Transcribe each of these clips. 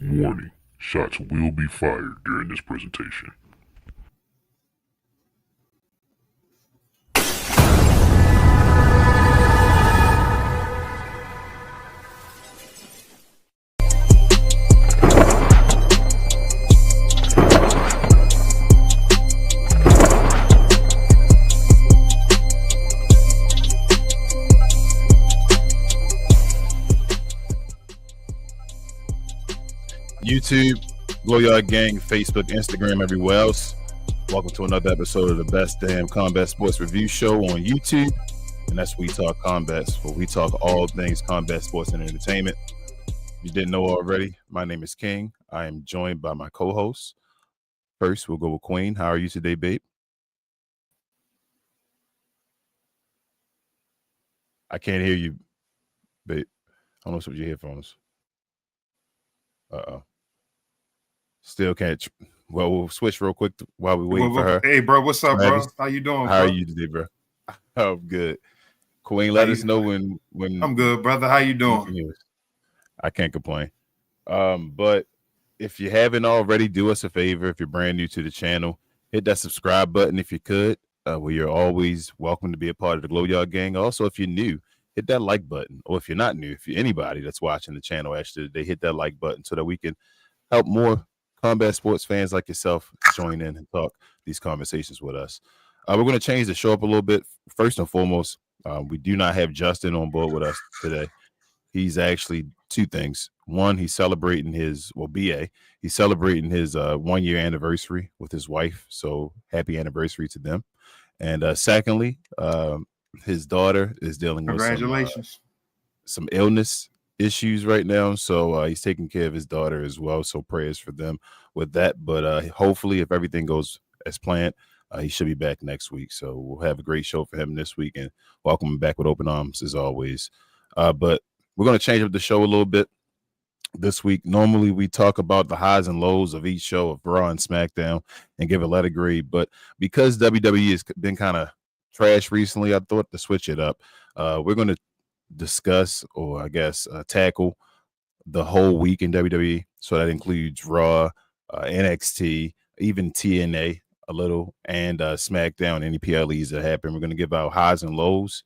Warning, shots will be fired during this presentation. YouTube, Glow Yard Gang, Facebook, Instagram, everywhere else. Welcome to another episode of the Best Damn Combat Sports Review Show on YouTube. And that's We Talk Combats, where we talk all things combat sports and entertainment. If you didn't know already, my name is King. I am joined by my co-hosts. First, we'll go with Queen. How are you today, babe? I can't hear you, babe. I don't know what's with your headphones. Uh-oh. Still can't. Well, we'll switch real quick while we wait for her. Hey, bro, what's up, Travis, bro? How you doing? How bro? are you today, bro? Oh, good. Queen, let us know when. I'm good, brother. How you doing? I can't complain. But if you haven't already, do us a favor. If you're brand new to the channel, hit that subscribe button if you could. Well, you're always welcome to be a part of the Glow Yard Gang. Also, if you're new, hit that like button. Or if you're not new, if you're anybody that's watching the channel, actually, they hit that like button so that we can help more combat sports fans like yourself join in and talk these conversations with us. We're going to change the show up a little bit. First and foremost, we do not have Justin on board with us today. He's actually two things. One, he's celebrating his, he's celebrating his 1 year anniversary with his wife. So happy anniversary to them. And secondly, his daughter is dealing with some illness issues right now, so he's taking care of his daughter as well, so prayers for them with that. But hopefully, if everything goes as planned, he should be back next week, so we'll have a great show for him this week and welcome him back with open arms as always. But we're going to change up the show a little bit this week. Normally we talk about the highs and lows of each show of Raw and SmackDown and give a letter grade, but because WWE has been kind of trash recently, I thought to switch it up. We're going to discuss, or I guess tackle the whole week in WWE. So that includes Raw, NXT, even TNA a little, and SmackDown, any PLEs that happen. We're going to give out highs and lows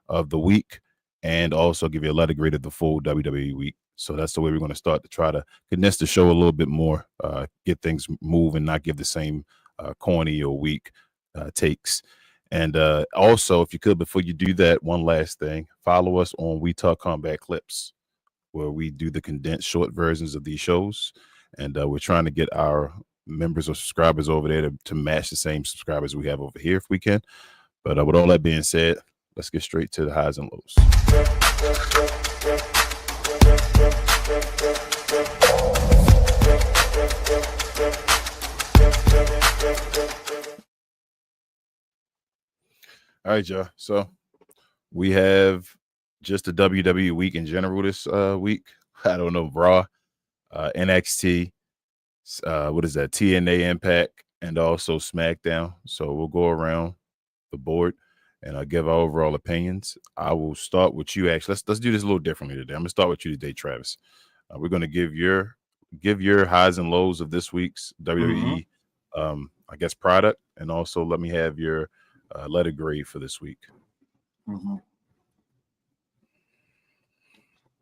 of the week and also give you a letter grade of the full WWE week. So that's the way we're going to start to try to condense the show a little bit more, get things moving, not give the same corny or weak takes. And also, if you could, before you do that, one last thing, follow us on We Talk Combat Clips, where we do the condensed short versions of these shows. And we're trying to get our members or subscribers over there to match the same subscribers we have over here if we can. But with all that being said, let's get straight to the highs and lows. All right, y'all. So we have just the WWE week in general this week. I don't know, Raw, NXT, what is that? TNA Impact, and also SmackDown. So we'll go around the board and I'll give our overall opinions. I will start with you. Actually, let's do this a little differently today. I'm gonna start with you today, Travis. We're gonna give your highs and lows of this week's WWE, I guess, product, and also let me have your letter grade for this week.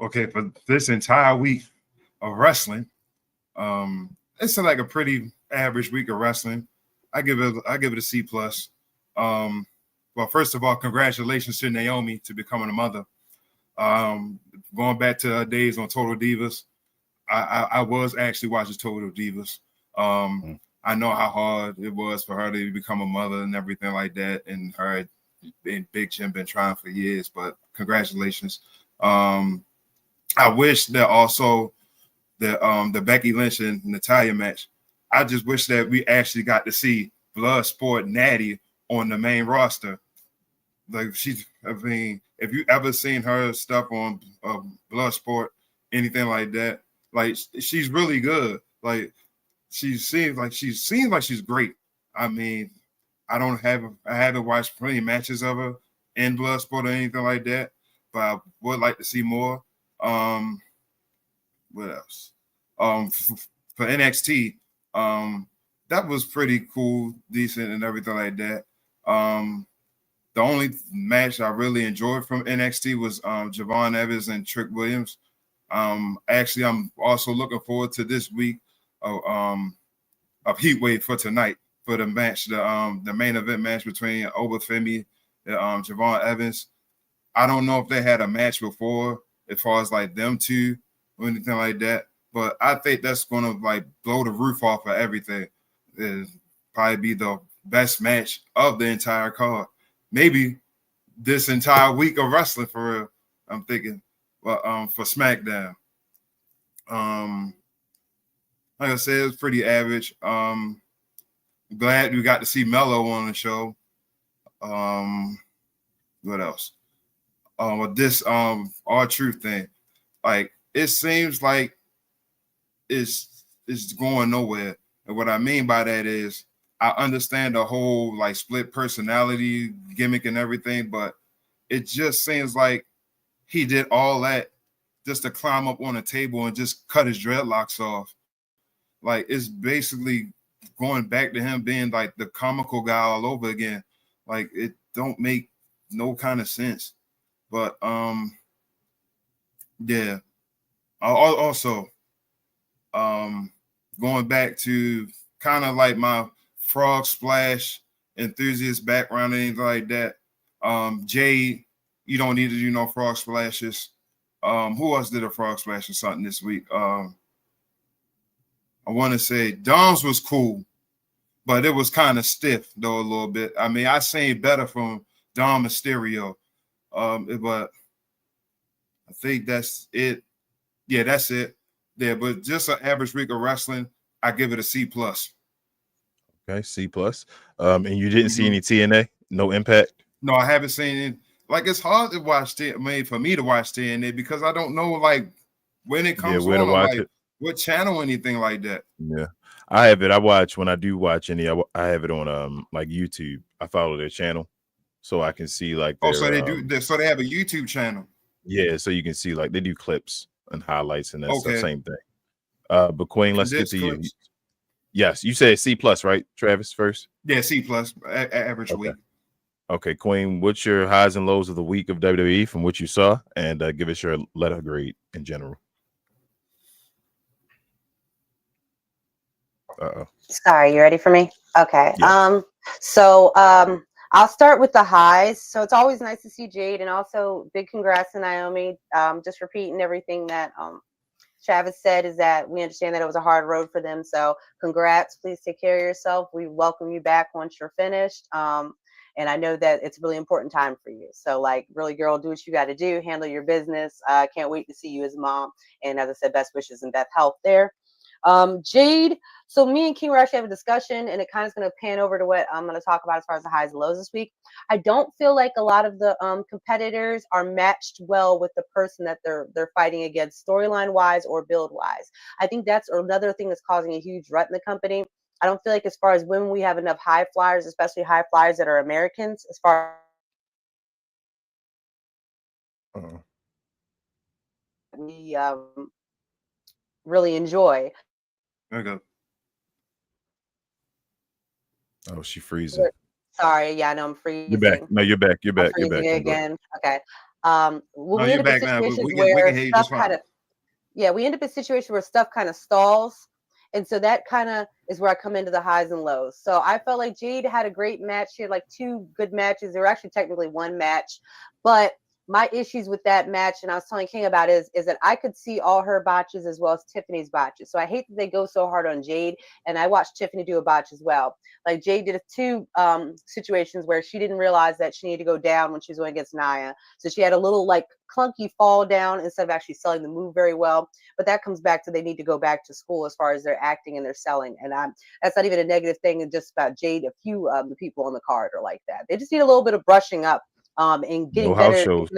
Okay, for this entire week of wrestling, it's like a pretty average week of wrestling. I give it a C plus. Well, first of all, congratulations to Naomi to becoming a mother. Going back to her days on Total Divas, I was actually watching Total Divas. I know how hard it was for her to become a mother and everything like that, and her and Big Jim been trying for years, but congratulations. I wish that also the Becky Lynch and Natalya match, I just wish that we actually got to see Bloodsport Natty on the main roster. Like if you ever seen her stuff on Bloodsport, anything like that, like she's really good. Like she seems like she's great. I mean, I haven't watched plenty of matches of her in Bloodsport or anything like that, but I would like to see more. What else? For NXT, that was pretty cool, decent, and everything like that. The only match I really enjoyed from NXT was Javon Evans and Trick Williams. Actually, I'm also looking forward to this week of Heatwave for tonight for the match, the main event match between Obafemi and Javon Evans. I don't know if they had a match before as far as like them two or anything like that, but I think that's gonna like blow the roof off of everything. It'll probably be the best match of the entire card. Maybe this entire week of wrestling for real. I'm thinking, but for SmackDown. Like I said, it was pretty average. Glad we got to see Mello on the show. What else? With this R-Truth thing, like it seems like it's going nowhere. And what I mean by that is I understand the whole like split personality gimmick and everything, but it just seems like he did all that just to climb up on a table and just cut his dreadlocks off. Like it's basically going back to him being like the comical guy all over again. Like it don't make no kind of sense. But yeah. Also, going back to kind of like my frog splash enthusiast background and anything like that. Jade, you don't need to do no frog splashes. Who else did a frog splash or something this week? I want to say Dom's was cool, but it was kind of stiff though a little bit. I mean, I seen better from Dom Mysterio, but I think that's it. Yeah, that's it. Yeah, but just an average week of wrestling, I give it a C plus. Okay, C plus. And you didn't see any TNA, no Impact. No, I haven't seen it. Like it's hard to watch TNA. I mean, for me to watch TNA because I don't know like when it comes where on, to watch like it. what channel, anything like that. Yeah, I have it. I watch when I do watch any. I have it on like YouTube. I follow their channel, so I can see like their. So they do. So they have a YouTube channel. Yeah, so you can see like they do clips and highlights and that stuff. Same thing. But Queen, let's get to you. Yes, you said C plus, right, Travis? First. Yeah, C plus, average week. Okay, Queen, what's your highs and lows of the week of WWE from what you saw, and give us your letter grade in general. Sorry, you ready for me? Okay. Yes. I'll start with the highs. So it's always nice to see Jade, and also big congrats to Naomi. Just repeating everything that Travis said is that we understand that it was a hard road for them. So congrats. Please take care of yourself. We welcome you back once you're finished. And I know that it's a really important time for you. So like, really, girl, do what you got to do. Handle your business. Can't wait to see you as a mom. And as I said, best wishes and best health there. Jade, so me and King were actually having a discussion, and it kind of is going to pan over to what I'm going to talk about as far as the highs and lows this week. I don't feel like a lot of the competitors are matched well with the person that they're fighting against, storyline wise or build wise. I think that's another thing that's causing a huge rut in the company. I don't feel like as far as when we have enough high flyers, especially high flyers that are Americans, as far we really enjoy. Okay. Oh, she freezing. Sorry, yeah, I know I'm freezing. You're back. No, you're back. You're back. You're back again. Okay. We end up in situations where stuff kind of, we end up in situations where stuff kind of stalls. And so that kind of is where I come into the highs and lows. So I felt like Jade had a great match. She had like 2 good matches. There were actually technically 1 match, but my issues with that match, and I was telling King about it, is that I could see all her botches as well as Tiffany's botches. So I hate that they go so hard on Jade, and I watched Tiffany do a botch as well. Like Jade did 2 situations where she didn't realize that she needed to go down when she was going against Nia. So she had a little like clunky fall down instead of actually selling the move very well. But that comes back to they need to go back to school as far as their acting and their selling. And that's not even a negative thing. It's just about Jade. A few of the people on the card are like that. They just need a little bit of brushing up. And getting house better. Shows.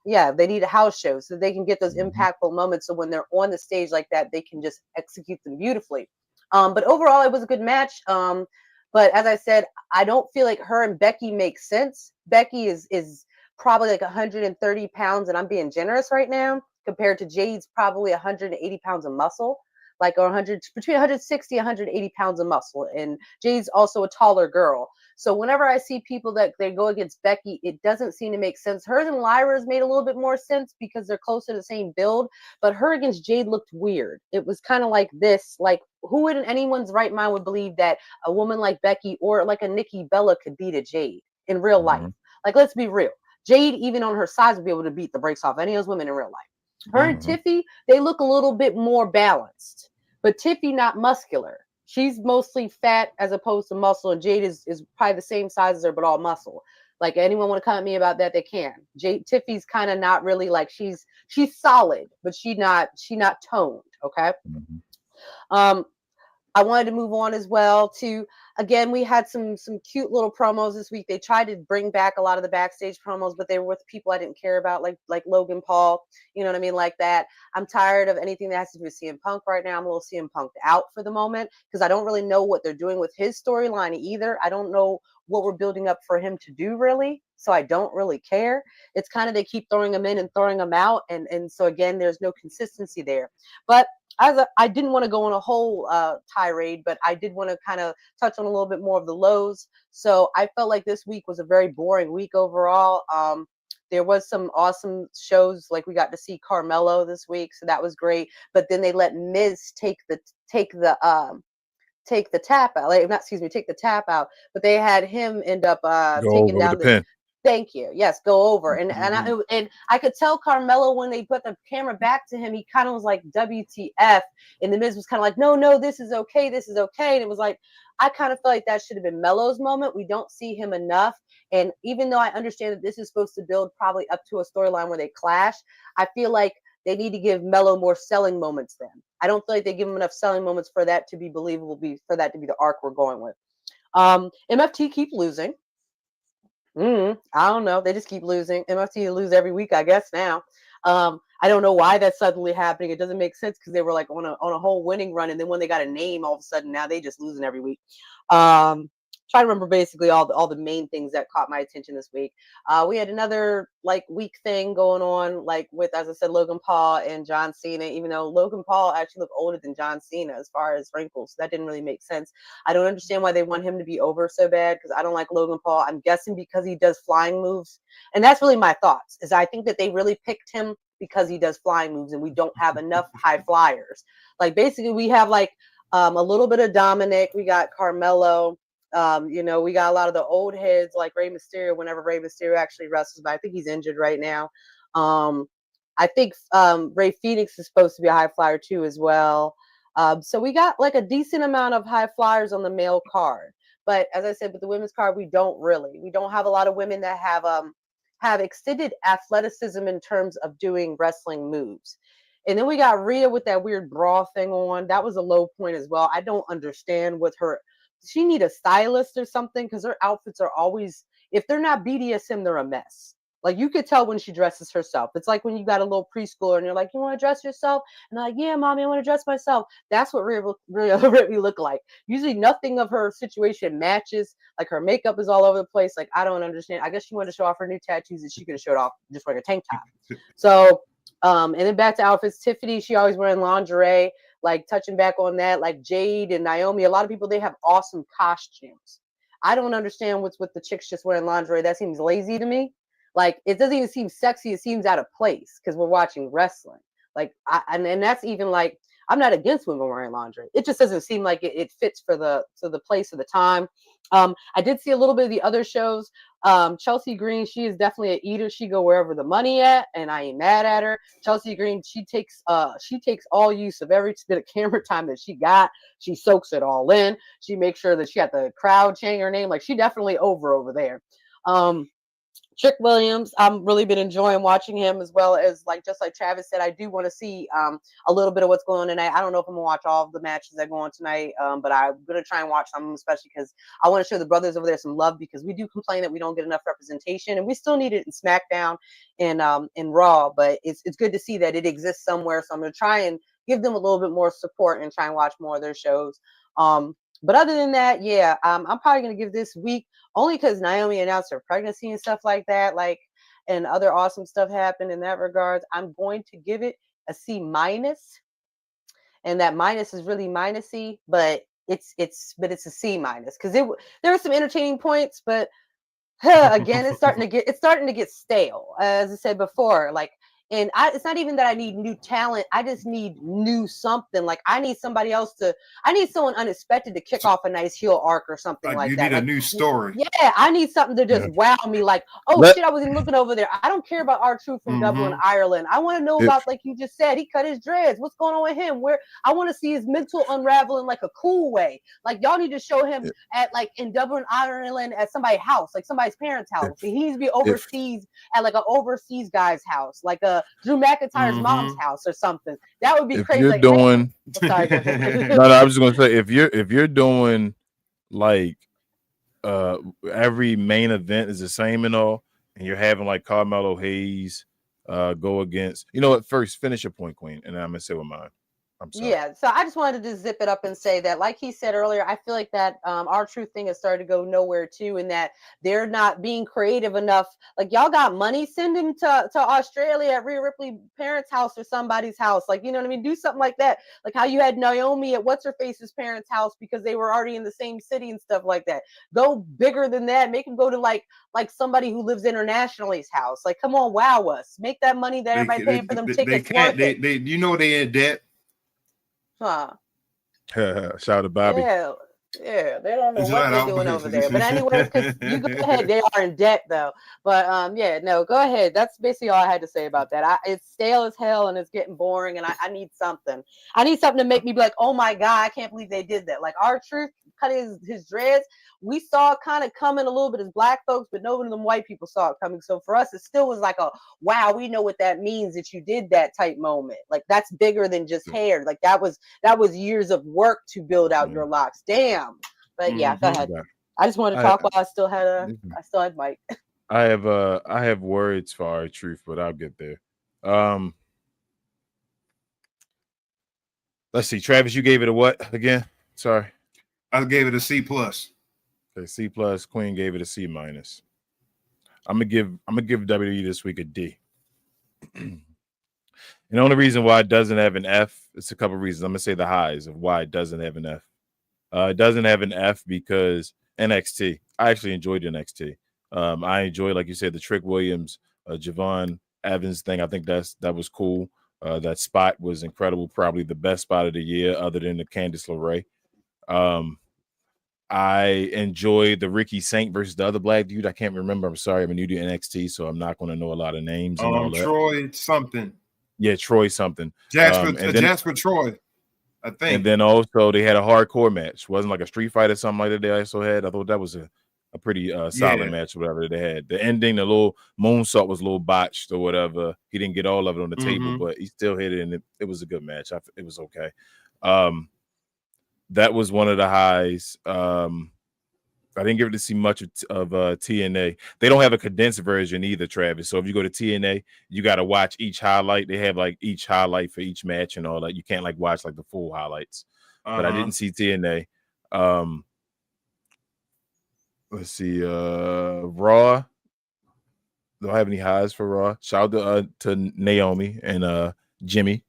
They need a house show so they can get those impactful moments. So when they're on the stage like that, they can just execute them beautifully. But overall, it was a good match. But as I said, I don't feel like her and Becky make sense. Becky is probably like 130 pounds, and I'm being generous right now. compared to Jade's probably 180 pounds of muscle, like, or 100, between 160 180 pounds of muscle, and Jade's also a taller girl. So whenever I see people that they go against Becky, it doesn't seem to make sense. Hers and Lyra's made a little bit more sense because they're close to the same build, but her against Jade looked weird. It was kind of like this, like, who in anyone's right mind would believe that a woman like Becky or like a Nikki Bella could beat a Jade in real life? Like, let's be real. Jade, even on her size, would be able to beat the brakes off any of those women in real life. Her and Tiffy, they look a little bit more balanced, but Tiffy not muscular. She's mostly fat as opposed to muscle, and Jade is probably the same size as her, but all muscle. Like, anyone want to come at me about that, they can. Tiffy's kind of not really, like, she's solid, but she not toned. Okay. I wanted to move on as well to, again, we had some cute little promos this week. They tried to bring back a lot of the backstage promos, but they were with people I didn't care about, like Logan Paul, you know what I mean, like that. I'm tired of anything that has to do with CM Punk right now. I'm a little CM Punked out for the moment because I don't really know what they're doing with his storyline either. I don't know what we're building up for him to do, really. So I don't really care. It's kind of, they keep throwing him in and throwing him out. And so, again, there's no consistency there. But I didn't want to go on a whole tirade, but I did want to kind of touch on a little bit more of the lows. So I felt like this week was a very boring week overall. There was some awesome shows, like we got to see Carmelo this week, so that was great. But then they let Miz take the tap out, take the tap out. But they had him end up taking down the pin. Thank you. Yes, go over. And I could tell Carmelo when they put the camera back to him, he kind of was like, WTF. And the Miz was kind of like, no, this is okay. This is okay. And it was like, I kind of feel like that should have been Melo's moment. We don't see him enough. And even though I understand that this is supposed to build probably up to a storyline where they clash, I feel like they need to give Melo more selling moments then. I don't feel like they give him enough selling moments for that to be believable, for that to be the arc we're going with. MFT keep losing. I don't know. They just keep losing. MFT lose every week, I guess, now. I don't know why that's suddenly happening. It doesn't make sense because they were like on a whole winning run, and then when they got a name, all of a sudden now they just losing every week. Try to remember basically all the main things that caught my attention this week. We had another like week thing going on, like with, as I said, Logan Paul and John Cena, even though Logan Paul actually looked older than John Cena as far as wrinkles. So that didn't really make sense. I don't understand why they want him to be over so bad, because I don't like Logan Paul. I'm guessing because he does flying moves. And that's really my thoughts, is I think that they really picked him because he does flying moves, and we don't have enough high flyers. Like, basically we have like a little bit of Dominic, we got Carmelo. We got a lot of the old heads like Rey Mysterio, whenever Rey Mysterio actually wrestles, but I think he's injured right now. I think Rey Fenix is supposed to be a high flyer too as well. So we got like a decent amount of high flyers on the male card. But as I said, with the women's card, we don't have a lot of women that have extended athleticism in terms of doing wrestling moves. And then we got Rhea with that weird bra thing on. That was a low point as well. I don't understand what her... She need a stylist or something, because her outfits are always, if they're not BDSM, they're a mess. Like, you could tell when she dresses herself. It's like when you got a little preschooler and you're like, you want to dress yourself? And they're like, yeah, mommy, I want to dress myself. That's what Rhea look like. Usually nothing of her situation matches. Like, her makeup is all over the place. Like, I don't understand. I guess she wanted to show off her new tattoos, and she could have showed off just wearing a tank top. So, and then back to outfits. Tiffany, she always wearing lingerie. Like, touching back on that, like Jade and Naomi, a lot of people, they have awesome costumes. I don't understand what's with the chicks just wearing lingerie. That seems lazy to me. Like, it doesn't even seem sexy. It seems out of place because we're watching wrestling. Like, and that's even like, I'm not against women wearing lingerie. It just doesn't seem like it fits for the place of the time. I did see a little bit of the other shows. Chelsea Green, she is definitely an eater. She go wherever the money at, and I ain't mad at her. Chelsea Green, she takes all use of every bit of camera time that she got. She soaks it all in. She makes sure that she got the crowd chanting her name. Like, she definitely over there. Trick Williams, I've really been enjoying watching him, as well as, like, just like Travis said, I do want to see a little bit of what's going on tonight. I don't know if I'm gonna watch all of the matches that go on tonight, but I'm gonna try and watch some, especially because I want to show the brothers over there some love, because we do complain that we don't get enough representation, and we still need it in SmackDown and in Raw. But it's good to see that it exists somewhere. So I'm gonna try and give them a little bit more support and try and watch more of their shows. But other than that, yeah, I'm probably going to give this week, only because Naomi announced her pregnancy and stuff like that. Like, and other awesome stuff happened in that regards. I'm going to give it a C minus, and that minus is really minusy, but it's a C minus because there were some entertaining points, but again, it's starting to get stale. As I said before, like, and it's not even that I need new talent. I just need new something. Like, I need someone unexpected to kick off a nice heel arc or something like you that. need a new story. Yeah, I need something to just wow me. Like, shit, I wasn't looking over there. I don't care about R-Truth from Dublin, Ireland. I want to know about, like you just said, he cut his dreads. What's going on with him? I want to see his mental unraveling like a cool way. Like, y'all need to show him at, like, in Dublin, Ireland, at somebody's house, like somebody's parents' house. He needs to be overseas at like an overseas guy's house, like a Drew McIntyre's mom's house or something. That would be if crazy. You're like, doing sorry. no, I was just gonna say if you're doing like every main event is the same and all, and you're having like Carmelo Hayes go against, you know what, first finish your point, Queen, and then I'm gonna say with mine. I'm sorry. Yeah, so I just wanted to zip it up and say that, like he said earlier, I feel like that R-Truth thing has started to go nowhere too, and that they're not being creative enough. Like, y'all got money, send him to Australia at Rhea Ripley's parents' house or somebody's house. Like, you know what I mean? Do something like that. Like how you had Naomi at what's-her-face's parents' house because they were already in the same city and stuff like that. Go bigger than that. Make him go to like somebody who lives internationally's house. Like, come on, wow us. Make that money that everybody paying for them tickets. They you know they in debt. Huh. Shout out to Bobby. Yeah, they don't know what they're doing over there. But anyways, you go ahead. They are in debt though. But yeah, no, go ahead. That's basically all I had to say about that. It's stale as hell and it's getting boring, and I need something. I need something to make me be like, oh my God, I can't believe they did that. Like R-Truth cut his dreads. We saw it kind of coming a little bit as black folks, but no one of them white people saw it coming. So for us, it still was like a wow, we know what that means that you did that type moment. Like, that's bigger than just hair. Like that was years of work to build out your locks. Damn. But yeah, go ahead. I just wanted to talk while I still had Mike. I have words for R-Truth, but I'll get there. Let's see, Travis, you gave it a what again? Sorry. I gave it a C plus. Okay, C plus. Queen gave it a C minus. I'm gonna give WWE this week a D. And the only reason why it doesn't have an F, it's a couple reasons. I'm gonna say the highs of why it doesn't have an F. It doesn't have an F because NXT. I actually enjoyed NXT. I enjoyed, like you said, the Trick Williams, Javon Evans thing. I think that was cool. That spot was incredible. Probably the best spot of the year, other than the Candice LeRae. I enjoyed the Ricky Saint versus the other black dude. I can't remember. I'm sorry. I'm new to NXT, so I'm not going to know a lot of names. And all that. Troy something. Yeah, Troy something. Jasper Troy, I think. And then also they had a hardcore match. Wasn't like a street fight or something like that they also had. I thought that was a pretty solid match or whatever they had. The ending, the little moonsault was a little botched or whatever. He didn't get all of it on the table, but he still hit it, and it was a good match. It was okay. That was one of the highs. I didn't get to see much of TNA. They don't have a condensed version either, Travis. So if you go to TNA, you got to watch each highlight. They have like each highlight for each match and all that. You can't like watch like the full highlights. But I didn't see TNA. Let's see. Raw. Don't have any highs for Raw. Shout out to Naomi and Jimmy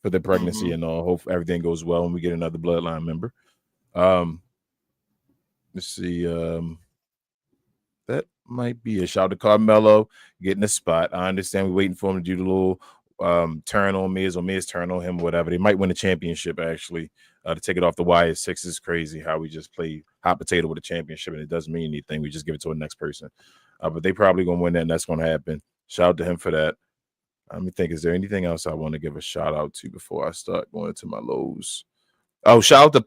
for their pregnancy and all. Hope everything goes well and we get another bloodline member. Let's see. That might be a shout out to Carmelo getting a spot. I understand we're waiting for him to do the little turn on Miz or Miz turn on him or whatever. They might win a championship actually to take it off the wire. 6 is crazy how we just play hot potato with a championship and it doesn't mean anything. We just give it to the next person. But they probably gonna win that and that's gonna happen. Shout out to him for that. Let me think. Is there anything else I want to give a shout out to before I start going into my lows? Oh, shout out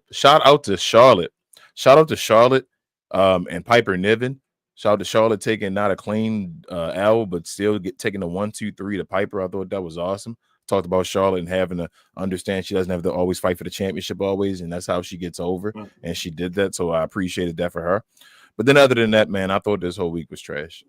to Charlotte. Shout out to Charlotte and Piper Niven. Shout out to Charlotte taking not a clean L, but still taking a 1-2-3 to Piper. I thought that was awesome. Talked about Charlotte and having to understand she doesn't have to always fight for the championship always, and that's how she gets over. And she did that, so I appreciated that for her. But then other than that, man, I thought this whole week was trash.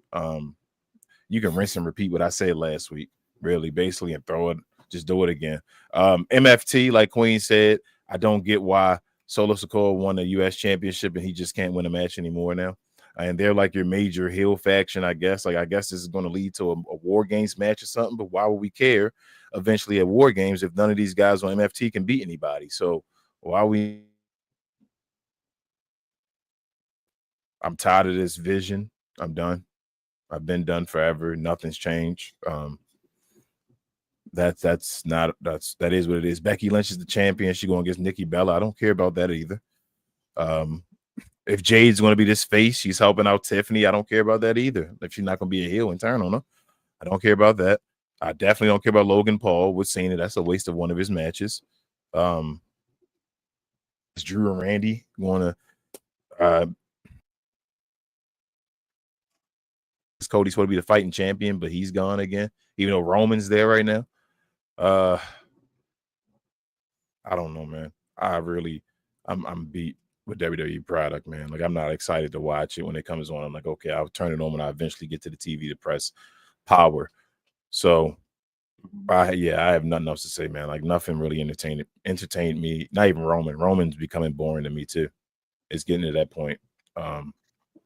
You can rinse and repeat what I said last week, really, basically, and just do it again. MFT, like Queen said, I don't get why Solo Sikoa won the U.S. championship and he just can't win a match anymore now. and they're like your major heel faction, I guess. Like, I guess this is going to lead to a War Games match or something, but why would we care eventually at War Games if none of these guys on MFT can beat anybody? So why we? I'm tired of this vision. I'm done. I've been done forever. Nothing's changed. That is what it is. Becky Lynch is the champion. She's going against Nikki Bella. I don't care about that either. If Jade's going to be this face, she's helping out Tiffany. I don't care about that either. If she's not going to be a heel and turn on her, I don't care about that. I definitely don't care about Logan Paul with Cena. That's a waste of one of his matches. It's Drew and Randy going to Cody's supposed to be the fighting champion, but he's gone again, even though Roman's there right now. I don't know, man. I'm beat with WWE product, man. Like, I'm not excited to watch it when it comes on. I'm like, okay, I'll turn it on when I eventually get to the TV to press power. So I have nothing else to say, man. Like, nothing really entertained me. Not even Roman. Roman's becoming boring to me too. It's getting to that point.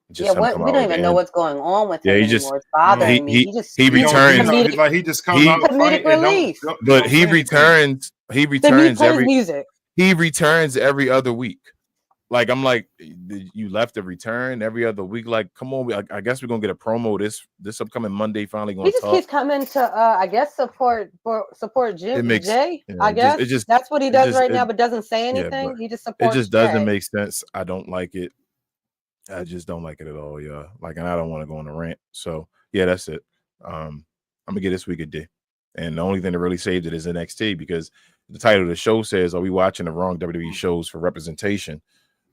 We don't even know what's going on with him anymore. It's bothering me. He returns. He just comes out comedic relief. But he returns. He returns He returns every other week. Like, I'm like, you left a return every other week. Like, come on. I guess we're gonna get a promo this upcoming Monday. Finally, going. He just keeps coming to I guess support Jim Jay. I guess that's what he does right now, but doesn't say anything. He just supports. It just doesn't make sense. I don't like it. I just don't like it at all, yeah. Like, and I don't want to go on a rant. So yeah, that's it. I'm gonna get this week a day. And the only thing that really saved it is NXT, because the title of the show says, "Are we watching the wrong WWE shows for representation?"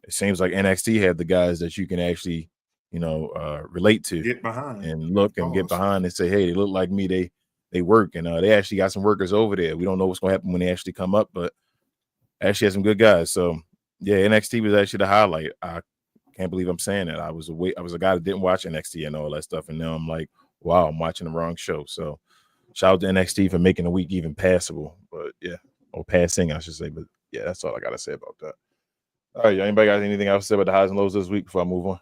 It seems like NXT have the guys that you can actually, relate to, get behind, and look and get behind and say, "Hey, they look like me. They work, and they actually got some workers over there. We don't know what's gonna happen when they actually come up, but actually have some good guys." So yeah, NXT was actually the highlight. I can't believe I'm saying that. I was a guy that didn't watch NXT and all that stuff, and now I'm like, wow, I'm watching the wrong show. So shout out to NXT for making the week even passable, but yeah, or passing, I should say. But yeah, that's all I gotta say about that. All right, anybody got anything else to say about the highs and lows this week before I move on?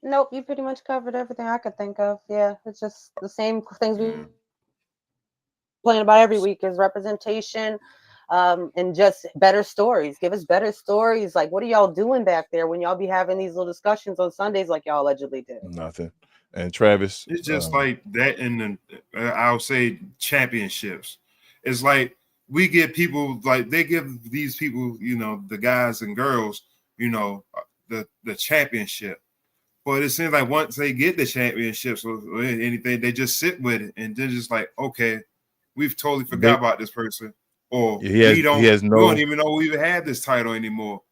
Nope, you pretty much covered everything I could think of. Yeah, it's just the same things we complain about every week is representation. And just better stories. Give us better stories. Like, what are y'all doing back there when y'all be having these little discussions on Sundays like y'all allegedly do? Nothing. And Travis, it's just like that. In the I'll say championships. It's like we get people, like they give these people, the guys and girls, the championship. But it seems like once they get the championships or anything, they just sit with it and they're just like, okay, we've totally forgot about this person. Or we don't even know we even have this title anymore.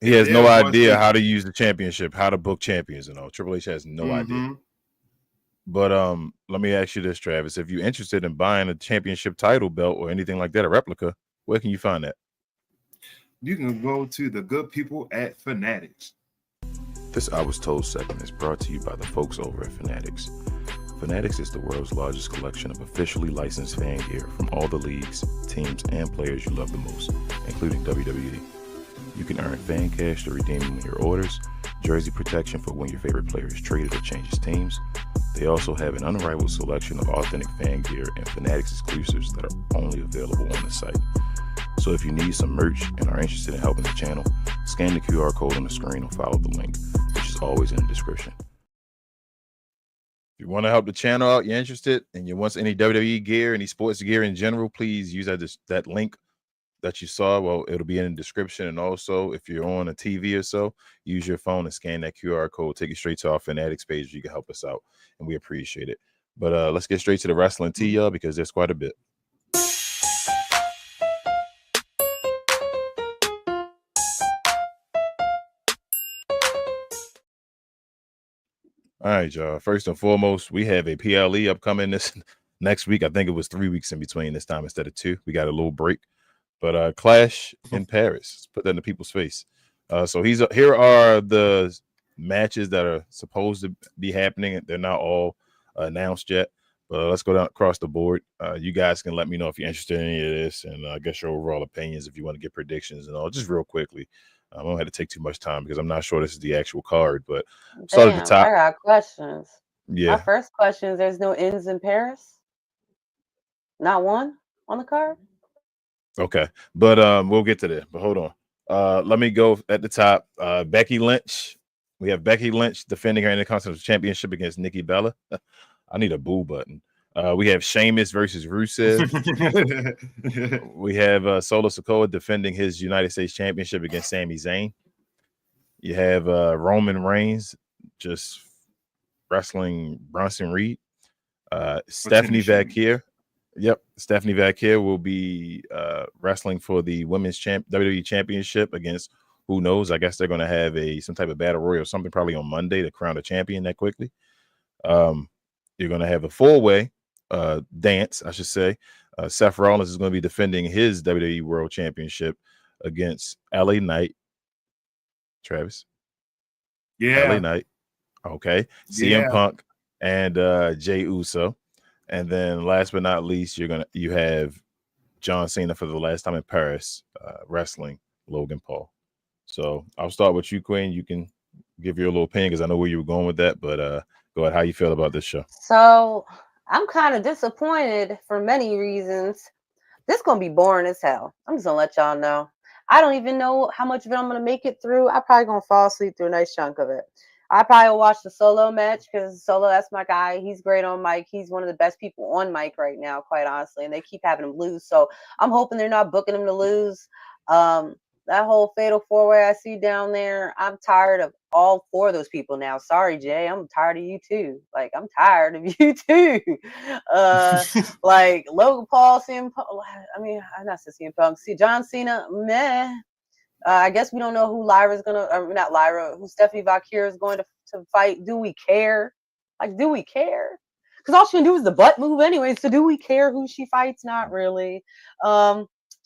He has no idea how to use the championship, how to book champions and all. Triple H has no idea. But let me ask you this, Travis. If you're interested in buying a championship title belt or anything like that, a replica, where can you find that? You can go to the good people at Fanatics. This I Was Told segment is brought to you by the folks over at Fanatics. Fanatics is the world's largest collection of officially licensed fan gear from all the leagues, teams, and players you love the most, including WWE. You can earn fan cash to redeem when your orders, jersey protection for when your favorite player is traded or changes teams. They also have an unrivaled selection of authentic fan gear and Fanatics exclusives that are only available on the site. So if you need some merch and are interested in helping the channel, scan the QR code on the screen or follow the link, which is always in the description. If you want to help the channel out, you're interested, and you want any WWE gear, any sports gear in general, please use that link that you saw. Well, it'll be in the description. And also, if you're on a TV or so, use your phone and scan that QR code. Take it straight to our Fanatics page. You can help us out, and we appreciate it. But let's get straight to the wrestling tea, y'all, because there's quite a bit. All right, y'all. First and foremost, we have a PLE upcoming this next week. I think it was 3 weeks in between this time instead of 2. We got a little break. But Clash in Paris. Let's put that in the people's face. So here are the matches that are supposed to be happening. They're not all announced yet. But let's go down across the board. You guys can let me know if you're interested in any of this, and I guess your overall opinions if you want to get predictions and all. Just real quickly. I don't have to take too much time because I'm not sure this is the actual card, but start at the Damn, top. I got questions. My Yeah. first question is: there's no ends in Paris? Not one on the card? Okay. But we'll get to that. But hold on. Let me go at the top. Becky Lynch. We have Becky Lynch defending her Intercontinental Championship against Nikki Bella. I need a boo button. We have Sheamus versus Rusev. We have Solo Sikoa defending his United States Championship against Sami Zayn. You have Roman Reigns just wrestling Bronson Reed. Stephanie Vakir. Yep, Stephanie Vakir will be wrestling for the Women's WWE Championship against who knows. I guess they're going to have some type of battle royal or something probably on Monday to crown a champion that quickly. You're going to have a four-way dance, I should say. Seth Rollins is going to be defending his WWE World Championship against LA Knight. Travis? Yeah. LA Knight. Okay. CM Punk and Jey Uso. And then last but not least, you have John Cena for the last time in Paris wrestling Logan Paul. So I'll start with you, Queen. You can give your little opinion because I know where you were going with that, but go ahead. How you feel about this show? So I'm kind of disappointed for many reasons. This is going to be boring as hell. I'm just going to let y'all know. I don't even know how much of it I'm going to make it through. I'm probably going to fall asleep through a nice chunk of it. I probably will watch the Solo match because Solo, that's my guy. He's great on mic. He's one of the best people on mic right now, quite honestly, and they keep having him lose. So I'm hoping they're not booking him to lose. That whole fatal four-way I see down there, I'm tired of all four of those people now. Sorry, Jay. I'm tired of you too. Like, I'm tired of you too. Like Logan Paul, CM Punk. I mean, I'm not CM Punk. See, John Cena, meh. I guess we don't know who Lyra's gonna, or not Lyra, who Stephanie Vakir is going to fight. Do we care? Like, do we care? Because all she can do is the butt move anyway. So do we care who she fights? Not really.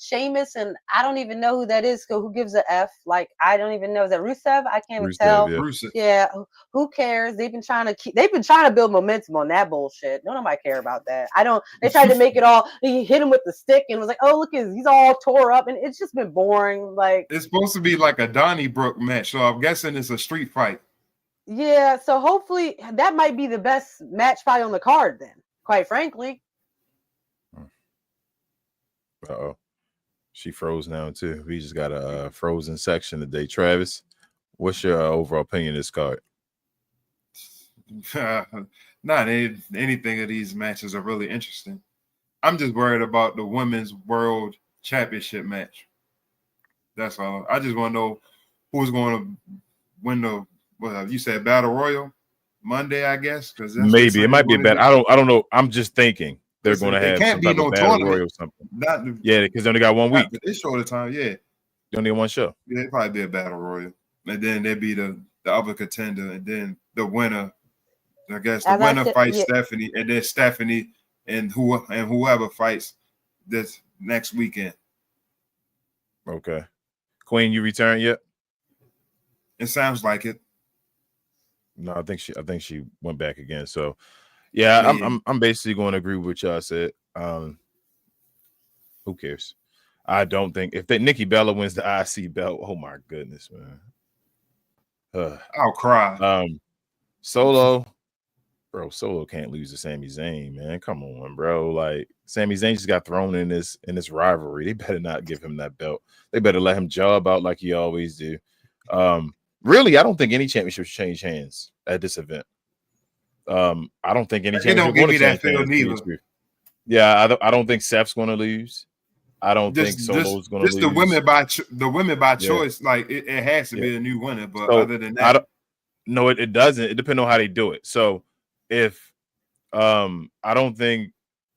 Sheamus, and I don't even know who that is. So who gives a F? Like, I don't even know. Is that Rusev? I can't even tell. Yeah. Who cares? They've been trying to build momentum on that bullshit. Don't nobody care about that. They tried to make it all. He hit him with the stick and was like, oh, look, he's all tore up, and it's just been boring. Like, it's supposed to be like a Donnybrook match, so I'm guessing it's a street fight. Yeah, so hopefully that might be the best match fight on the card then, quite frankly. Uh-oh. She froze now too. We just got a frozen section today. Travis, what's your overall opinion of this card? Not anything of these matches are really interesting. I'm just worried about the Women's World Championship match. That's all. I just want to know who's going to win the, you said Battle Royal Monday, I guess. Because maybe it might be a battle. I don't know. I'm just thinking they're going to have some type of Battle Royal or something. Yeah, because they only got 1 week. This short of time, yeah. They only have one show. Yeah, it'd probably be a Battle Royal. And then there'd be the other contender, and then the winner. I guess the winner fights Stephanie, and then Stephanie and whoever fights this next weekend. Okay. Queen, you returned yet? It sounds like it. No, I think she went back again. So yeah, I'm basically going to agree with what y'all said. Who cares? I don't think if Nikki Bella wins the IC belt, oh my goodness, man. I'll cry. Solo can't lose to Sami Zayn, man. Come on, bro. Like, Sami Zayn just got thrown in this rivalry. They better not give him that belt. They better let him job out like he always do. Really, I don't think any championships change hands at this event. I don't think any championship give me that feel neither. Yeah, I don't think Seth's going to lose. I don't think Solo's going to lose. The women by choice, like it has to be a new winner. But other than that, no, it doesn't. It depends on how they do it. So if I don't think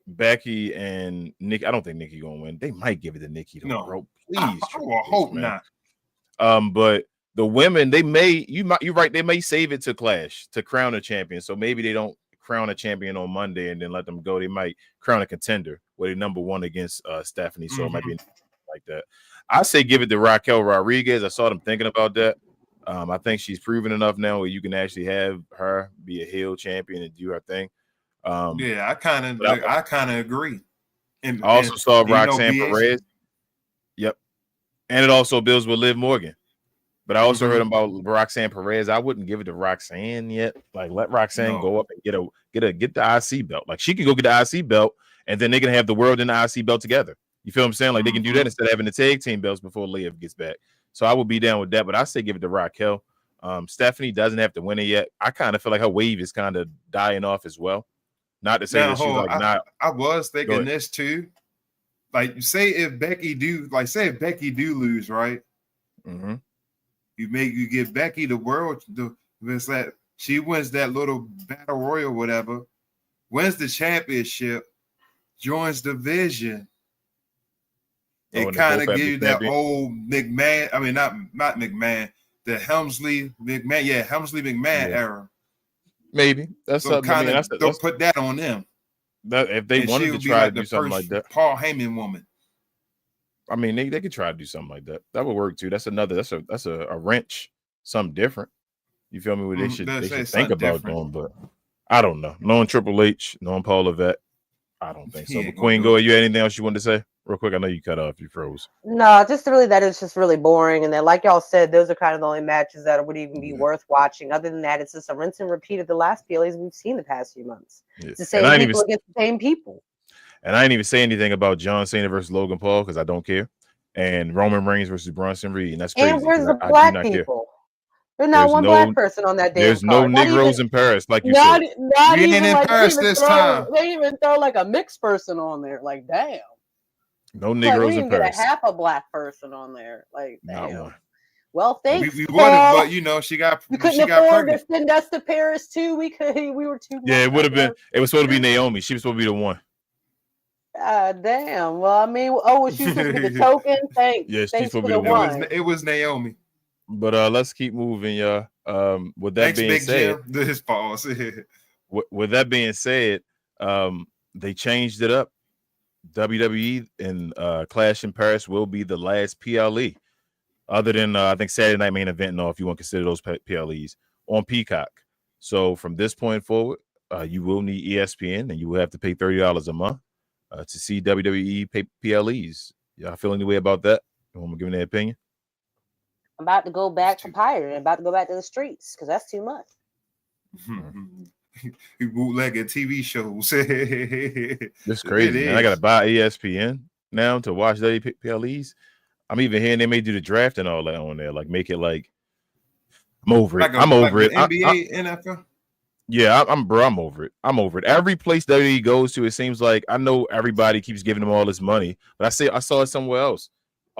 Becky and Nick, I don't think Nikki gonna win. They might give it to Nikki. Bro, please. I hope not. But the women, you're right. They may save it to Clash to crown a champion. So maybe they don't crown a champion on Monday and then let them go. They might crown a contender where they number one against Stephanie. So it might be like that. I say give it to Raquel Rodriguez. I saw them thinking about that. I think she's proven enough now where you can actually have her be a heel champion and do her thing. Yeah, I kind of agree. I also saw Roxanne Perez. Yep, and it also builds with Liv Morgan. But I also heard about Roxanne Perez. I wouldn't give it to Roxanne yet. Like, let Roxanne go up and get the IC belt. Like, she can go get the IC belt, and then they can have the world and the IC belt together. You feel what I'm saying? Like, they can do that instead of having the tag team belts before Liv gets back. So I would be down with that. But I say give it to Raquel. Stephanie doesn't have to win it yet. I kind of feel like her wave is kind of dying off as well. Not to say that she's like not. I was thinking this too. Like, say if Becky do lose, right? Mm-hmm. You give Becky the world. It's that she wins that little battle royal, whatever. Wins the championship, joins the Vision. It kind of gives you that old McMahon. I mean, not McMahon. The Helmsley McMahon era. Maybe that's so kind of don't put that on them. That if they wanted to try to do something like that, Paul Heyman woman. I mean, they could try to do something like that. That would work too. That's a wrench, something different. You feel me? What they should think about doing, but I don't know. Knowing Triple H, knowing Paul Levesque, I don't think so. But Queen, go. You had anything else you wanted to say? Real quick, I know you cut off. You froze. No, just really that it's just really boring. And then, like y'all said, those are kind of the only matches that would even be worth watching. Other than that, it's just a rinse and repeat of the last PLAs we've seen the past few months. Yeah. It's the same people against the same people. And I didn't even say anything about John Cena versus Logan Paul because I don't care. And Roman Reigns versus Bronson Reed. And that's crazy. And where's the black people? There's not one black person on that damn There's no Negroes in Paris, like you said. Not even in like Paris this time. They even throw like a mixed person on there. Like, damn. No Negroes in Paris. Get a half a black person on there. Like, damn. Well, thanks. We wanted, but you know, she got pregnant. To send us to Paris too. We were too. Yeah, it would have been. It was supposed to be Naomi. She was supposed to be the one. Damn. Well, I mean, was she supposed to be the token? Thanks. Yeah, she's supposed to be the one. It was Naomi. But let's keep moving, y'all. With that being said, this pause. with that being said, they changed it up. WWE and Clash in Paris will be the last PLE, other than I think Saturday Night Main Event. No, if you want to consider those PLEs on Peacock. So from this point forward, you will need ESPN, and you will have to pay $30 a month to see WWE PLEs. Y'all feel any way about that? You want to give me an opinion? I'm about to go back to pirate. I'm about to go back to the streets because that's too much. Bootlegging TV shows. It's crazy, man. I gotta buy ESPN now to watch PLEs. I'm even hearing they may do the draft and all that on there, like make it like I'm over it. I'm over it. NBA, NFL. Yeah, I'm over it. I'm over it. Every place WWE goes to, it seems like I know everybody keeps giving them all this money, but I saw it somewhere else.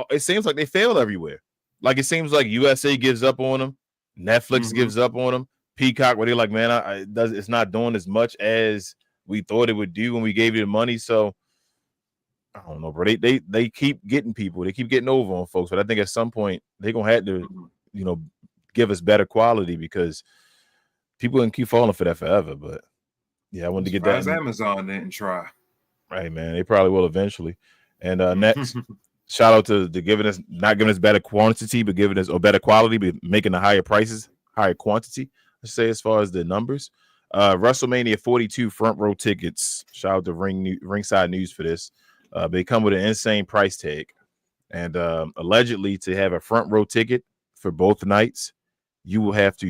It seems like they fail everywhere. Like it seems like USA gives up on them, Netflix gives up on them. Peacock, where they're like, man, it's not doing as much as we thought it would do when we gave you the money. So I don't know, bro. They keep getting people, they keep getting over on folks. But I think at some point they're gonna have to, give us better quality because people can keep falling for that forever. But yeah, I wanted to get that. Amazon didn't try. Right, man. They probably will eventually. And next, shout out to not giving us better quantity, but giving us better quality, but making the higher prices, higher quantity. Let's say as far as the numbers, WrestleMania 42 front row tickets. Shout out to Ringside News for this. They come with an insane price tag, and allegedly to have a front row ticket for both nights, you will have to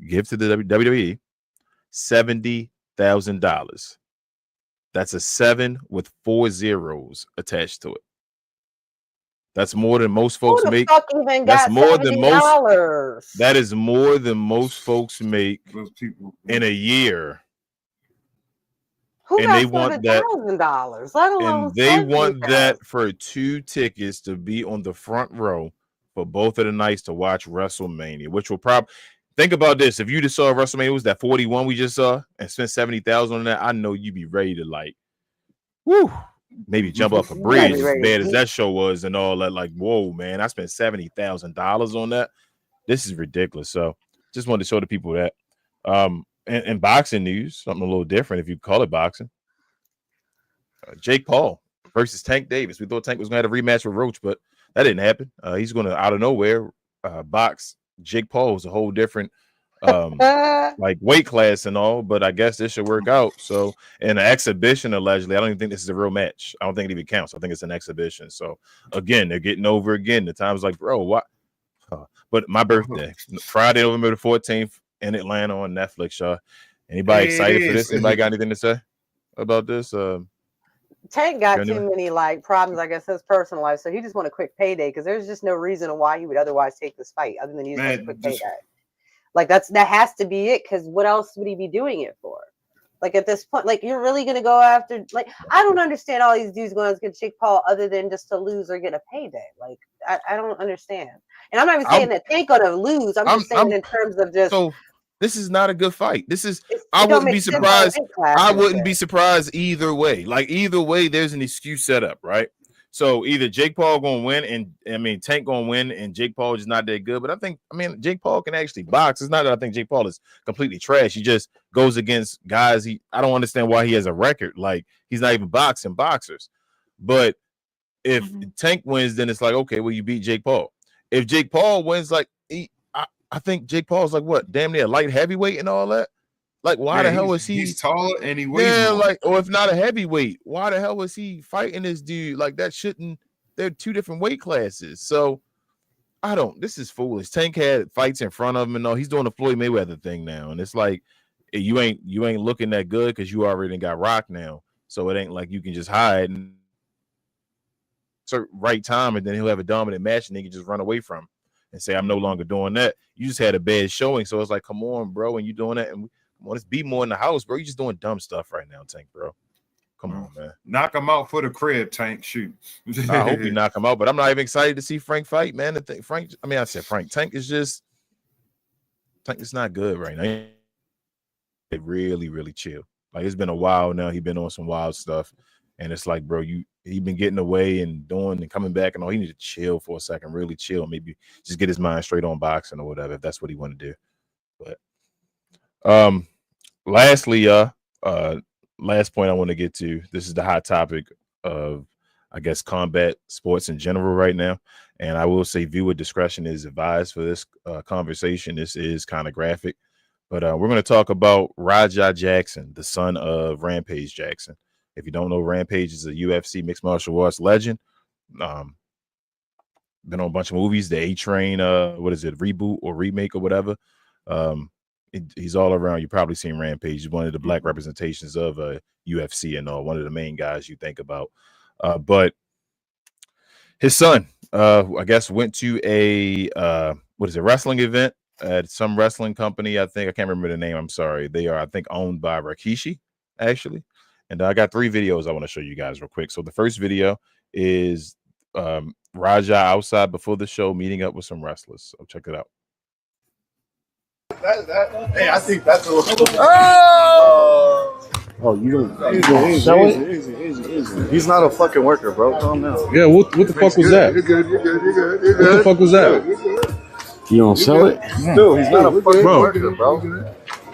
give to the WWE $70,000. That's a 7 with 4 zeros attached to it. That's more than most folks make. That's more than most. That is more than most folks make in a year. And they want that $1,000. And they want that for 2 tickets to be on the front row for both of the nights to watch WrestleMania, which will probably think about this. If you just saw WrestleMania, it was that 41 we just saw and spent $70,000 on that, I know you'd be ready to maybe jump off a bridge as bad as that show was and all that. Like, whoa, man, I spent $70,000 on that. This is ridiculous. So just wanted to show the people that. And boxing news, something a little different if you call it boxing. Jake Paul versus Tank Davis. We thought Tank was going to have a rematch with Roach, but that didn't happen. He's going to, out of nowhere, box Jake Paul. Was a whole different like weight class and all, but I guess this should work out. So in an exhibition, allegedly, I don't even think this is a real match. I don't think it even counts. I think it's an exhibition. So again, they're getting over again. The time's like, bro, But my birthday, Friday, November the 14th in Atlanta on Netflix, y'all. Anybody excited for this? Anybody got anything to say about this? Tank got too many like problems, I guess, his personal life. So he just want a quick payday because there's just no reason why he would otherwise take this fight other than he just wants a quick payday. Like that has to be it, because what else would he be doing it for? Like at this point, like you're really gonna go after, like, I don't understand all these dudes going against Jake Paul other than just to lose or get a payday. Like I don't understand. And I'm not even saying that Tank gonna lose. I'm just saying in terms of just. So this is not a good fight. I wouldn't be surprised. I wouldn't be surprised either way. Like either way, there's an excuse set up, right? So either Jake Paul gonna win, and Tank gonna win, and Jake Paul is not that good. But Jake Paul can actually box. It's not that I think Jake Paul is completely trash. He just goes against guys. I don't understand why he has a record. Like he's not even boxing boxers. But if Tank wins, then it's like, okay, well, you beat Jake Paul. If Jake Paul wins, like I think Jake Paul's like what, damn near light heavyweight and all that. Like, why the hell is he? He's taller and he weighs more. Like, or if not a heavyweight, why the hell was he fighting this dude? Like, that shouldn't. They're two different weight classes. So, this is foolish. Tank had fights in front of him and all. He's doing the Floyd Mayweather thing now, and it's like you ain't looking that good because you already got rocked now. So it ain't like you can just hide and right time, and then he'll have a dominant match, and then you can just run away from him and say, "I'm no longer doing that." You just had a bad showing, so it's like, come on, bro, and you doing that, and let's be more in the house, bro. You're just doing dumb stuff right now, Tank, bro. Come on, man. Knock him out for the crib, Tank. Shoot. I hope you knock him out, but I'm not even excited to see Frank fight, man. Frank is not good right now. They really, really chill. Like, it's been a while now. He's been on some wild stuff, and it's like, bro, he been getting away and doing and coming back, and all. He need to chill for a second, really chill. Maybe just get his mind straight on boxing or whatever, if that's what he want to do. But lastly, last point I want to get to, this is the hot topic of, I guess, combat sports in general right now. And I will say viewer discretion is advised for this conversation. This is kind of graphic, but we're going to talk about Raja Jackson, the son of Rampage Jackson. If you don't know, Rampage is a UFC mixed martial arts legend. Been on a bunch of movies, the A-Train, reboot or remake or whatever. He's all around. You've probably seen Rampage. He's one of the black representations of UFC and all, one of the main guys you think about. But his son, I guess, went to a wrestling event at some wrestling company. I can't remember the name. I'm sorry. They are, I think, owned by Rikishi, actually. And I got 3 videos I want to show you guys real quick. So the first video is Raja outside before the show meeting up with some wrestlers. So check it out. Hey, I think that's a you don't easy. He's not a fucking worker, bro. Calm down. Yeah, what the fuck was that? You're good. What the fuck was that? You don't sell it? Dude, he's not a fucking worker, bro.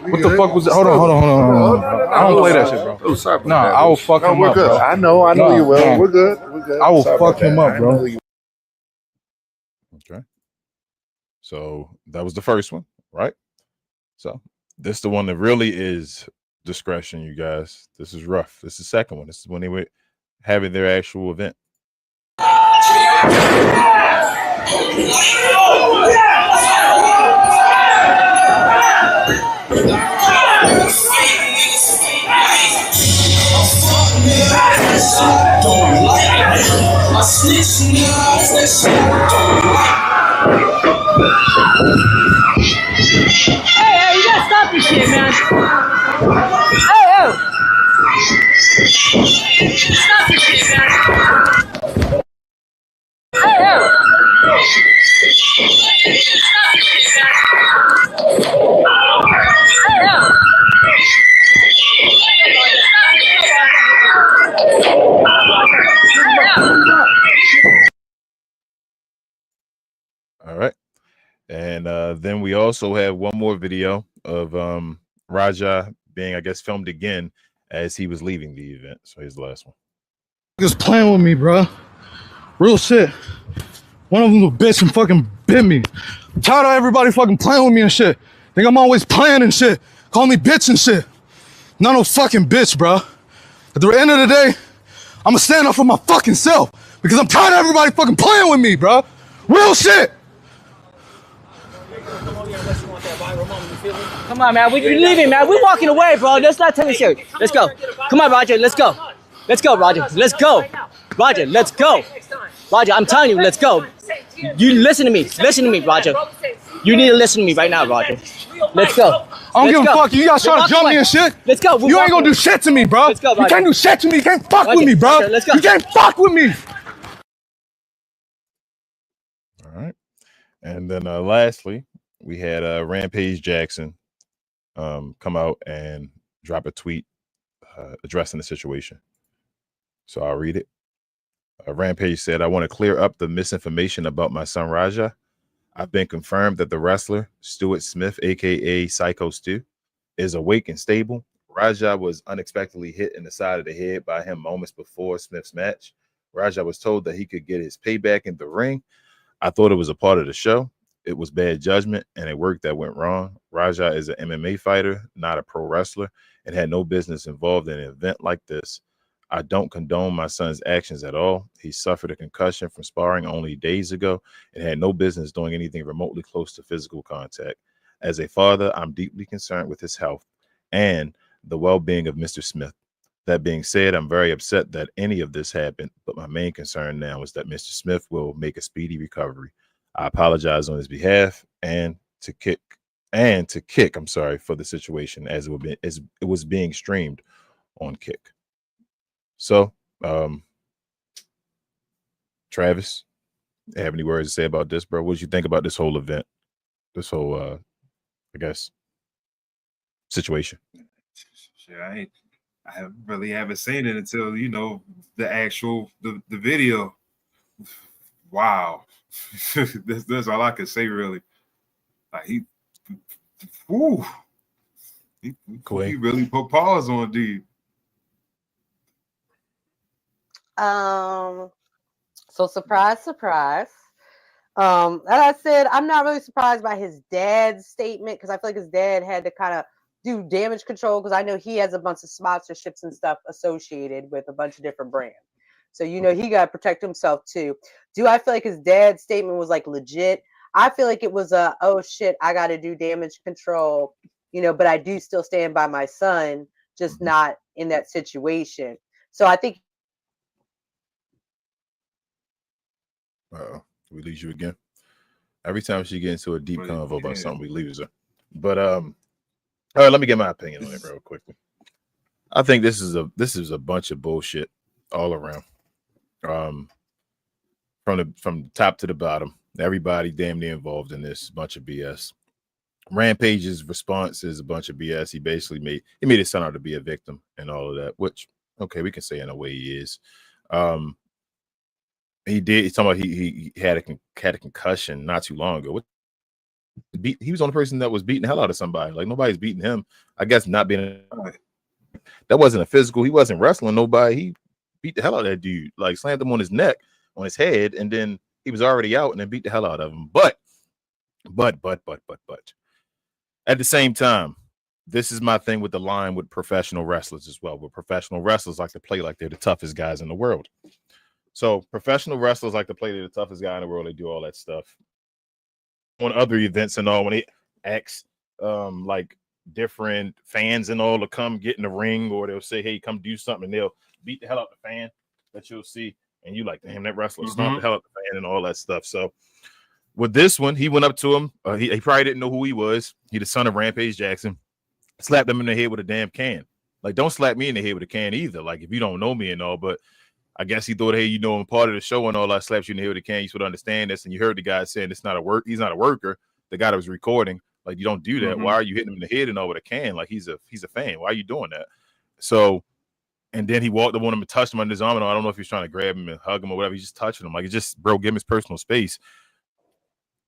What the fuck was that? Hold on. I don't play that shit, bro. Oh, sorry. No, I will fuck him up, bro. I know you will. No. We're good. I will fuck him up, bro. Okay. So that was the first one, right? So this is the one that really is discretion, you guys. This is rough. This is the second one. This is when they were having their actual event. Hey, you gotta stop this shit, man. Hey. Stop this shit, man. Hey. Stop this shit, All right. And then we also have one more video of Raja being, I guess, filmed again as he was leaving the event. So here's the last one. Just playing with me, bro. Real shit. One of them was a bitch and fucking bit me. I'm tired of everybody fucking playing with me and shit. Think I'm always playing and shit. Call me bitch and shit. Not no fucking bitch, bro. At the end of the day, I'ma stand up for my fucking self because I'm tired of everybody fucking playing with me, bro. Real shit. Come on, man. We're leaving, man. We're walking away, bro. Let's not take it serious. Let's go. Come on, Roger. Let's go. Let's go, Roger. Let's go. Roger, let's go. Roger, I'm telling you, let's go. You listen to me. Listen to me, Roger. You need to listen to me right now, Roger. Let's go. I don't give a fuck. You guys trying to jump me and shit. Let's go. You ain't gonna do shit to me, bro. Let's go, you can't do shit to me. You can't fuck with me, bro. Let's go. You can't fuck with me. All right. And then lastly, we had Rampage Jackson come out and drop a tweet addressing the situation. So I'll read it. Rampage said, I want to clear up the misinformation about my son Raja. I've been confirmed that the wrestler, Stuart Smith, a.k.a. Psycho Stu, is awake and stable. Raja was unexpectedly hit in the side of the head by him moments before Smith's match. Raja was told that he could get his payback in the ring. I thought it was a part of the show. It was bad judgment and a work that went wrong. Raja is an MMA fighter, not a pro wrestler, and had no business involved in an event like this. I don't condone my son's actions at all. He suffered a concussion from sparring only days ago and had no business doing anything remotely close to physical contact. As a father, I'm deeply concerned with his health and the well-being of Mr. Smith. That being said, I'm very upset that any of this happened, but my main concern now is that Mr. Smith will make a speedy recovery. I apologize on his behalf and to kick, for the situation as it was being streamed on Kick. So, Travis, have any words to say about this, bro? What did you think about this whole event? This whole, I guess, situation? Shit, I haven't seen it until the actual the video. Wow, that's all I can say really. Like he really put pause on D. So surprise. And I said, I'm not really surprised by his dad's statement because I feel like his dad had to kind of do damage control because I know he has a bunch of sponsorships and stuff associated with a bunch of different brands. So, he got to protect himself too. Do I feel like his dad's statement was like legit? I feel like it was oh shit, I got to do damage control, but I do still stand by my son, just not in that situation. So I think. We lose you again. Every time she gets into a deep convo about something, we lose her. But all right, let me get my opinion on it real quickly. I think this is a bunch of bullshit all around. From top to the bottom, everybody damn near involved in this bunch of BS. Rampage's response is a bunch of BS. He basically made his son out to be a victim and all of that, which okay, we can say in a way he is. He did. He's talking about he had a concussion not too long ago. He was the only person that was beating the hell out of somebody. Like nobody's beating him. I guess not being that wasn't a physical. He wasn't wrestling nobody. He beat the hell out of that dude. Like slammed him on his neck, on his head, and then he was already out and then beat the hell out of him. But at the same time, this is my thing with the line with professional wrestlers as well. Where professional wrestlers like to play like they're the toughest guys in the world. So professional wrestlers like to play they're the toughest guy in the world. They do all that stuff on other events and all. When they ask like different fans and all to come get in the ring, or they'll say, "Hey, come do something," and they'll beat the hell out the fan that you'll see, and you like, damn, that wrestler stomped the hell out the fan and all that stuff. So with this one, he went up to him. He probably didn't know who he was. He the son of Rampage Jackson. Slapped him in the head with a damn can. Like, don't slap me in the head with a can either. Like, if you don't know me and all, but I guess he thought, hey, I'm part of the show and all. I slapped you in the head with a can. You should understand this. And you heard the guy saying it's not a work. He's not a worker. The guy that was recording, like, you don't do that. Why are you hitting him in the head and all with a can? Like, he's a fan. Why are you doing that? So, and then he walked up on him and touched him on his arm. And I don't know if he's trying to grab him and hug him or whatever. He's just touching him. Like, it's just, bro, give him his personal space.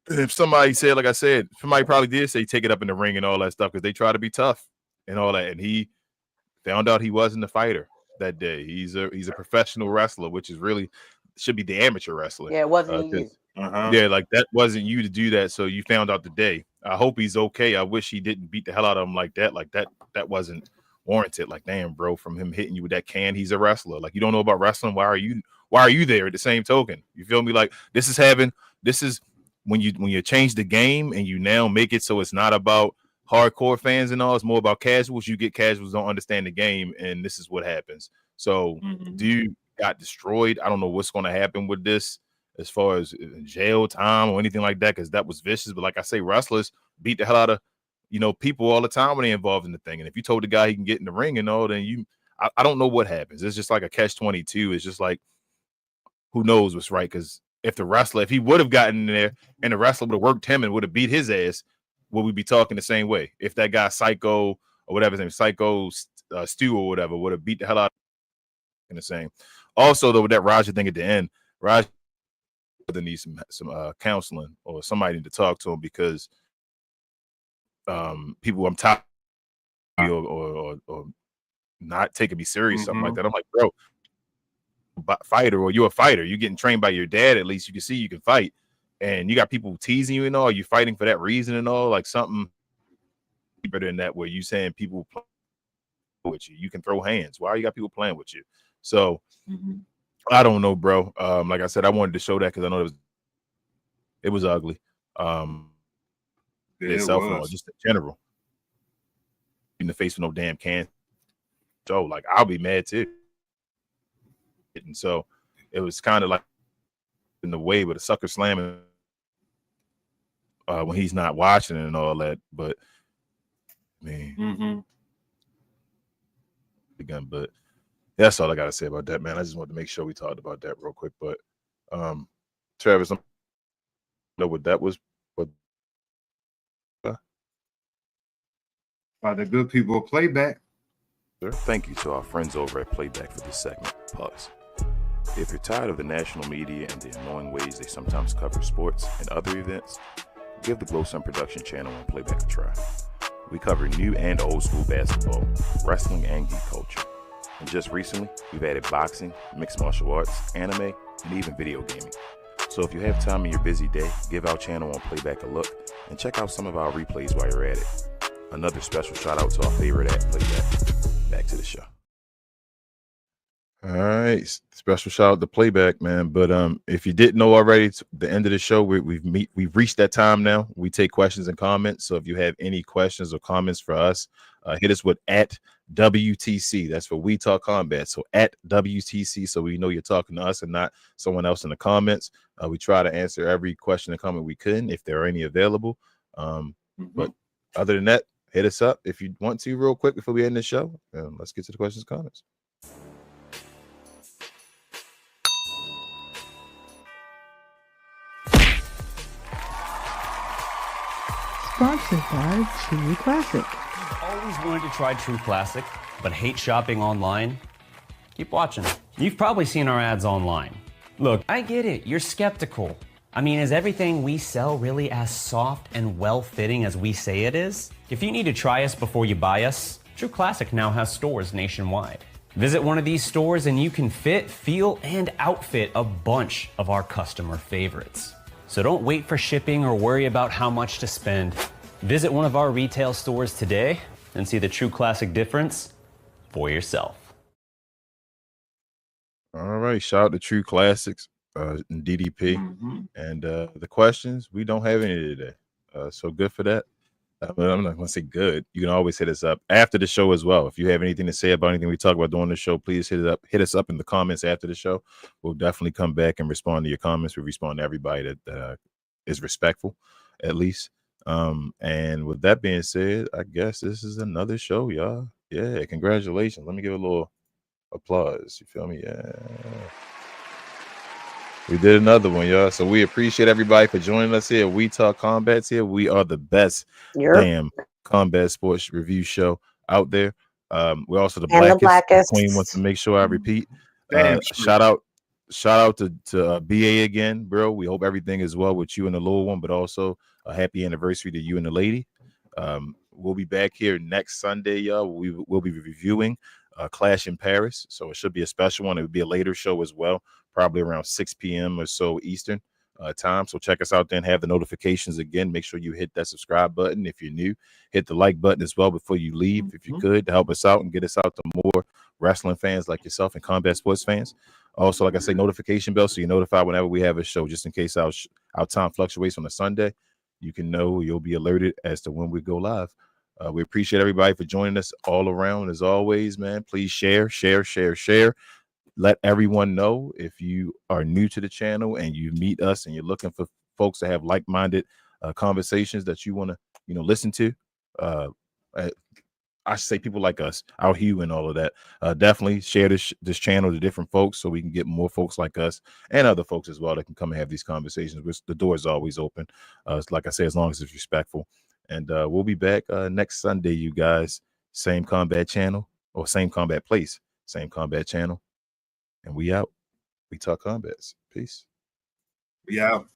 And if somebody said, like I said, somebody probably did say take it up in the ring and all that stuff because they try to be tough and all that. And he found out he wasn't a fighter that day. He's a professional wrestler, which is really should be the amateur wrestler. Yeah, it wasn't you. Yeah, like that wasn't you to do that. So you found out today. I hope he's okay. I wish he didn't beat the hell out of him like that. Like that wasn't warranted. Like, damn, bro, from him hitting you with that can, he's a wrestler. Like, you don't know about wrestling. Why are you there at the same token? You feel me? Like this is when you change the game and you now make it so it's not about hardcore fans and all, it's more about casuals. You get casuals don't understand the game, and this is what happens. So, dude got destroyed. I don't know what's going to happen with this as far as jail time or anything like that, because that was vicious. But like I say, wrestlers beat the hell out of people all the time when they're involved in the thing. And if you told the guy he can get in the ring and all, then I don't know what happens. It's just like a catch-22. It's just like, who knows what's right? Because if he would have gotten in there and the wrestler would have worked him and would have beat his ass, would we be talking the same way? If that guy Psycho or whatever his name, Psycho Stu or whatever, would have beat the hell out in the same. Also, though, with that Roger thing at the end, Roger needs some counseling, or somebody to talk to him, because people I'm tired or not taking me serious, something like that. I'm like, bro, fighter, or you're a fighter. You're getting trained by your dad. At least you can see you can fight. And you got people teasing you and all. You fighting for that reason and all, like something deeper than that, where you saying people play with you. You can throw hands. Why you got people playing with you? So I don't know, bro. Like I said, I wanted to show that because I know it was ugly. Itself, or just in general. In the face of no damn cancer. So like I'll be mad too. And so it was kind of like in the way with a sucker slamming when he's not watching and all that. But man, again, but that's all I gotta say about that, man. I just wanted to make sure we talked about that real quick. But Travis, I don't know what that was. What by the good people of Playback. Thank you to our friends over at Playback for this segment. Pause. If you're tired of the national media and the annoying ways they sometimes cover sports and other events, give the Glow Sun Production channel on Playback a try. We cover new and old school basketball, wrestling, and geek culture. And just recently, we've added boxing, mixed martial arts, anime, and even video gaming. So if you have time in your busy day, give our channel on Playback a look and check out some of our replays while you're at it. Another special shout out to our favorite at Playback. Back to the show. All right, special shout out to Playback, man. But if you didn't know already, it's the end of the show. We've reached that time now. We take questions and comments. So if you have any questions or comments for us, hit us with @WTC. That's for We Talk Combat. So @WTC, so we know you're talking to us and not someone else in the comments. We try to answer every question and comment we can if there are any available. But other than that, hit us up if you want to real quick before we end the show. Let's get to the questions and comments. Sponsored by True Classic. Always wanted to try True Classic, but hate shopping online? Keep watching. You've probably seen our ads online. Look, I get it, you're skeptical. I mean, is everything we sell really as soft and well-fitting as we say it is? If you need to try us before you buy us, True Classic now has stores nationwide. Visit one of these stores and you can fit, feel, and outfit a bunch of our customer favorites. So don't wait for shipping or worry about how much to spend. Visit one of our retail stores today and see the True Classic difference for yourself. All right, shout out to True Classics and DDP. And the questions, we don't have any today. So good for that. But I'm not going to say good. You can always hit us up after the show as well. If you have anything to say about anything we talk about during the show, please hit us up in the comments after the show. We'll definitely come back and respond to your comments. We respond to everybody that is respectful, at least. And with that being said, I guess this is another show, y'all. Yeah, congratulations. Let me give a little applause. You feel me? Yeah. We did another one, y'all. So we appreciate everybody for joining us here. We Talk Combats here. We are the best damn combat sports review show out there. We're also the blackest. Queen wants to make sure I repeat. Shout out to BA again, bro. We hope everything is well with you and the little one, but also a happy anniversary to you and the lady. We'll be back here next Sunday, y'all. We'll be reviewing Clash in Paris. So it should be a special one. It would be a later show as well, probably around 6 p.m. or so Eastern time. So check us out there and have the notifications again. Make sure you hit that subscribe button. If you're new, hit the like button as well before you leave, if you could, to help us out and get us out to more wrestling fans like yourself and combat sports fans. Also, like I say, notification bell so you're notified whenever we have a show, just in case our our time fluctuates on a Sunday, you can know, you'll be alerted as to when we go live. We appreciate everybody for joining us all around. As always, man, please share. Let everyone know if you are new to the channel and you meet us and you're looking for folks to have like-minded conversations that you want to, listen to. I should say people like us, our Hugh and all of that. Definitely share this channel to different folks so we can get more folks like us and other folks as well that can come and have these conversations. Which the door is always open. Like I say, as long as it's respectful. And we'll be back next Sunday, you guys. Same combat channel or same combat place, same combat channel. And we out. We talk combats. Peace. We out.